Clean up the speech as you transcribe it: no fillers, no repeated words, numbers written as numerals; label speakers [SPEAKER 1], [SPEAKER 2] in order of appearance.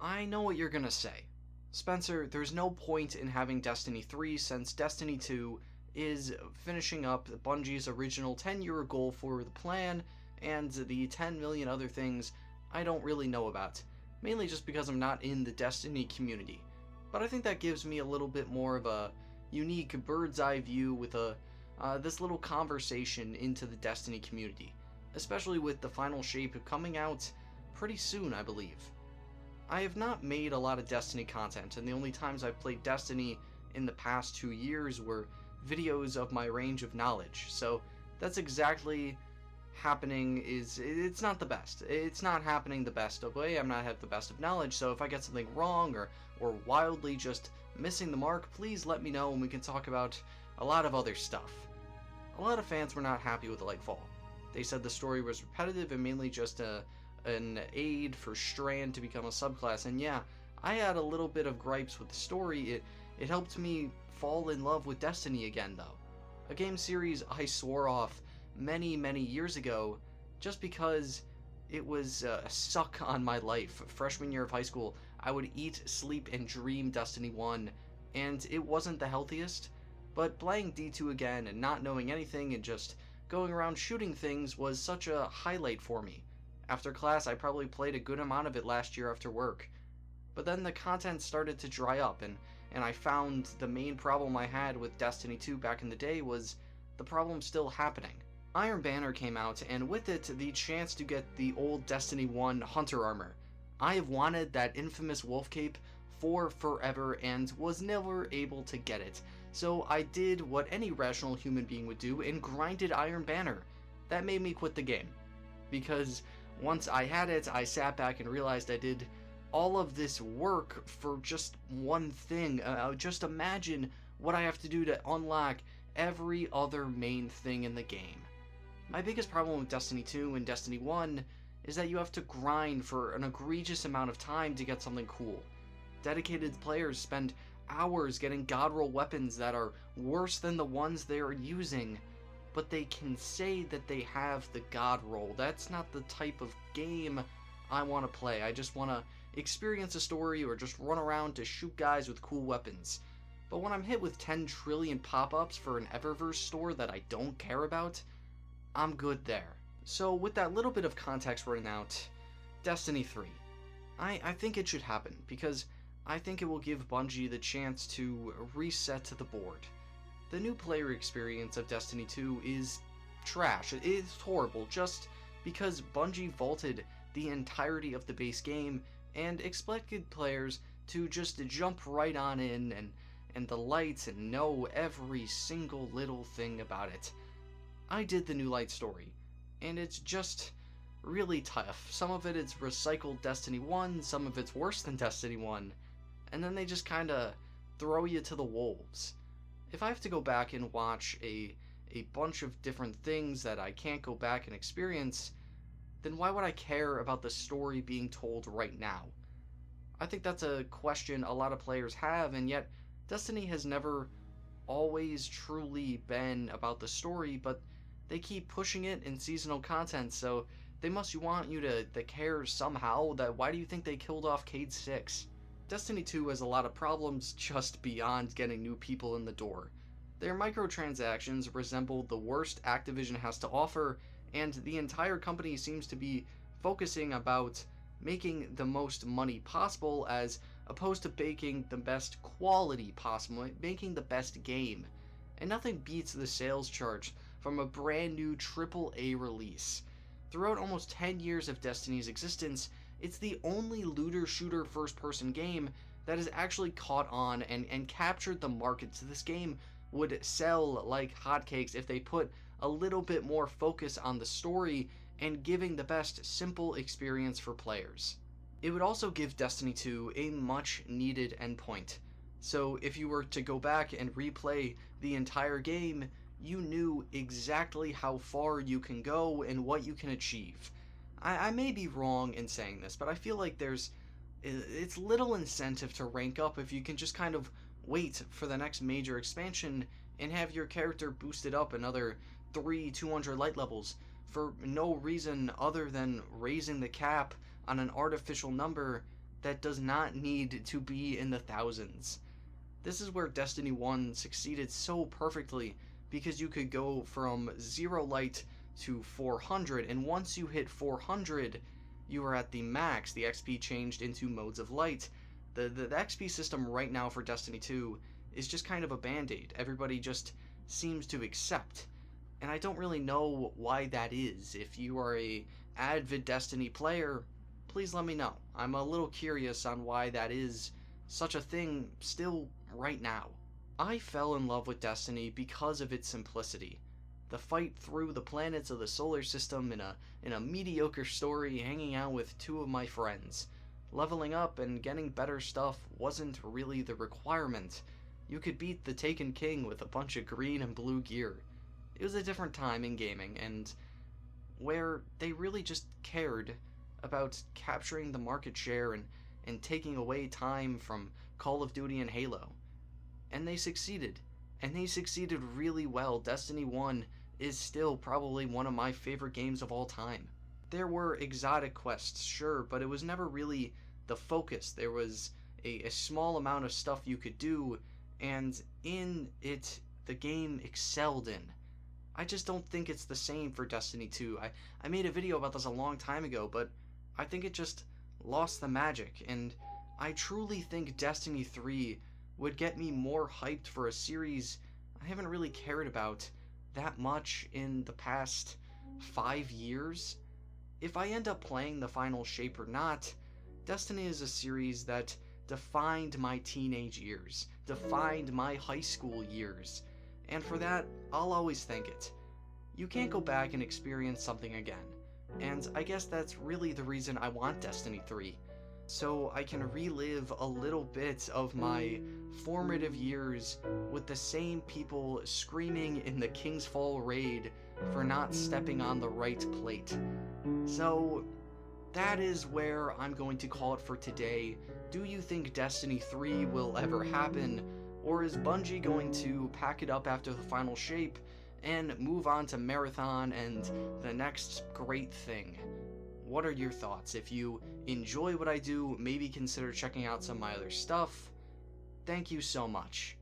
[SPEAKER 1] I know what you're gonna say. Spencer, there's no point in having Destiny 3 since Destiny 2 is finishing up Bungie's original 10-year goal for the plan and the 10 million other things I don't really know about, mainly just because I'm not in the Destiny community. But I think that gives me a little bit more of a unique bird's eye view with this little conversation into the Destiny community, especially with the final shape coming out pretty soon, I believe. I have not made a lot of Destiny content, and the only times I've played Destiny in the past 2 years were videos of my range of knowledge, so that's exactly happening. It's not the best. It's not happening the best of way. I'm not have the best of knowledge, so if I get something wrong or wildly just missing the mark, please let me know and we can talk about a lot of other stuff. A lot of fans were not happy with Lightfall. They said the story was repetitive and mainly just an aid for Strand to become a subclass, and yeah, I had a little bit of gripes with the story. It helped me fall in love with Destiny again, though. A game series I swore off many years ago just because it was a suck on my life. Freshman year of high school, I would eat, sleep, and dream Destiny 1, and it wasn't the healthiest, but playing D2 again and not knowing anything and just going around shooting things was such a highlight for me. After class, I probably played a good amount of it last year after work. But then the content started to dry up, and I found the main problem I had with Destiny 2 back in the day was the problem still happening. Iron Banner came out, and with it, the chance to get the old Destiny 1 Hunter armor. I have wanted that infamous wolf cape for forever and was never able to get it, so I did what any rational human being would do and grinded Iron Banner. That made me quit the game, because once I had it, I sat back and realized I did all of this work for just one thing. Just imagine what I have to do to unlock every other main thing in the game. My biggest problem with Destiny 2 and Destiny 1 is that you have to grind for an egregious amount of time to get something cool. Dedicated players spend hours getting god roll weapons that are worse than the ones they are using, but they can say that they have the god roll. That's not the type of game I want to play. I just want to experience a story or just run around to shoot guys with cool weapons. But when I'm hit with 10 trillion pop-ups for an Eververse store that I don't care about, I'm good there. So with that little bit of context running out, Destiny 3. I think it should happen, because I think it will give Bungie the chance to reset the board. The new player experience of Destiny 2 is trash. It's horrible just because Bungie vaulted the entirety of the base game and expected players to just jump right on in and the lights and know every single little thing about it. I did the new light story, and it's just really tough. Some of it is recycled Destiny 1, some of it's worse than Destiny 1, and then they just kinda throw you to the wolves. If I have to go back and watch a bunch of different things that I can't go back and experience, then why would I care about the story being told right now? I think that's a question a lot of players have, and yet Destiny has never always truly been about the story, but they keep pushing it in seasonal content, so they must want you to care somehow. That why do you think they killed off Cade 6? Destiny 2 has a lot of problems just beyond getting new people in the door. Their microtransactions resemble the worst Activision has to offer, and the entire company seems to be focusing about making the most money possible as opposed to making the best quality possible, making the best game. And nothing beats the sales charge from a brand new AAA release. Throughout almost 10 years of Destiny's existence, it's the only looter-shooter first-person game that has actually caught on and captured the market. So this game would sell like hotcakes if they put a little bit more focus on the story and giving the best simple experience for players. It would also give Destiny 2 a much-needed endpoint. So if you were to go back and replay the entire game, you knew exactly how far you can go and what you can achieve. I may be wrong in saying this, but I feel like it's little incentive to rank up if you can just kind of wait for the next major expansion and have your character boosted up another 200 light levels for no reason other than raising the cap on an artificial number that does not need to be in the thousands. This is where Destiny 1 succeeded so perfectly, because you could go from 0 light to 400, and once you hit 400, you are at the max. The XP changed into modes of light. The XP system right now for Destiny 2 is just kind of a band-aid. Everybody just seems to accept. And I don't really know why that is. If you are a avid Destiny player, please let me know. I'm a little curious on why that is such a thing still right now. I fell in love with Destiny because of its simplicity. The fight through the planets of the solar system in a mediocre story, hanging out with two of my friends. Leveling up and getting better stuff wasn't really the requirement. You could beat the Taken King with a bunch of green and blue gear. It was a different time in gaming, and where they really just cared about capturing the market share and taking away time from Call of Duty and Halo. And they succeeded. And they succeeded really well. Destiny 1 is still probably one of my favorite games of all time. There were exotic quests, sure, but it was never really the focus. There was a small amount of stuff you could do, and in it, the game excelled in. I just don't think it's the same for Destiny 2. I made a video about this a long time ago, but I think it just lost the magic, and I truly think Destiny 3 would get me more hyped for a series I haven't really cared about that much in the past 5 years. If I end up playing the final shape or not, Destiny is a series that defined my teenage years, defined my high school years, and for that, I'll always thank it. You can't go back and experience something again, and I guess that's really the reason I want Destiny 3. So I can relive a little bit of my formative years with the same people screaming in the King's Fall raid for not stepping on the right plate. So that is where I'm going to call it for today. Do you think Destiny 3 will ever happen, or is Bungie going to pack it up after the final shape and move on to Marathon and the next great thing? What are your thoughts? If you enjoy what I do, maybe consider checking out some of my other stuff. Thank you so much.